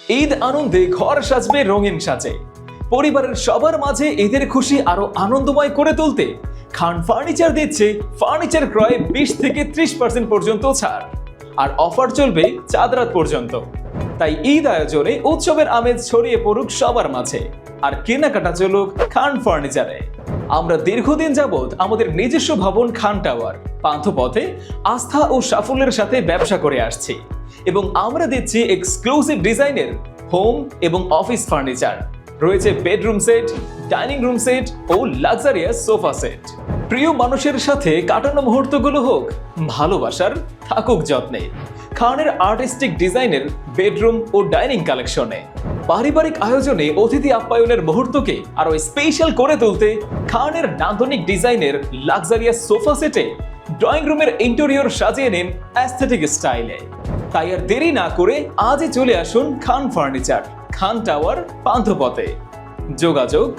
ঈদ আনন্দে ঘর সাজবে রঙিন সাজে। পরিবারের সবার মাঝে ঈদের খুশি আরো আনন্দময় করে তুলতে খান ফার্নিচার দিচ্ছে ফার্নিচার ক্রয়ে 20 থেকে 30% পর্যন্ত ছাড়। আর অফার চলবে চাঁদ রাত পর্যন্ত। তাই ঈদ আয়োজনে উৎসবের আমেজ ছড়িয়ে পড়ুক সবার মাঝে, আর কেনাকাটা চলুক খান ফার্নিচারে। আমরা দীর্ঘদিন যাবৎ আমাদের নিজস্ব ভবন খান টাওয়ার পান্থপথে আস্থা ও সাফল্যের সাথে ব্যবসা করে আসছি, এবং আমরা দিচ্ছি এক্সক্লুসিভ ডিজাইনের হোম এবং অফিস ফার্নিচার। রয়েছে bedroom set, dining room set ও লাক্সারিয়াস সোফা সেট। প্রিয় মানুষের সাথে কাটানো মুহূর্তগুলো হোক ভালোবাসার, থাকুক যত্নে খানের আর্টিস্টিক ডিজাইনের বেডরুম ও ডাইনিং কালেকশনে। পারিবারিক আয়োজনে অতিথি আপ্যায়নের মুহূর্তকে আরো স্পেশাল করে তুলতে খানের নান্দনিক ডিজাইনের লাক্সারিয়াস সোফা সেটে ড্রয়িং রুমের ইন্টেরিয়র সাজিয়ে নিন অ্যাস্থেটিক স্টাইলে। তাই আর দেরি না করে আজই চলে আসুন খান ফার্নিচার, খান টাওয়ার, পান্থপথে। যোগাযোগ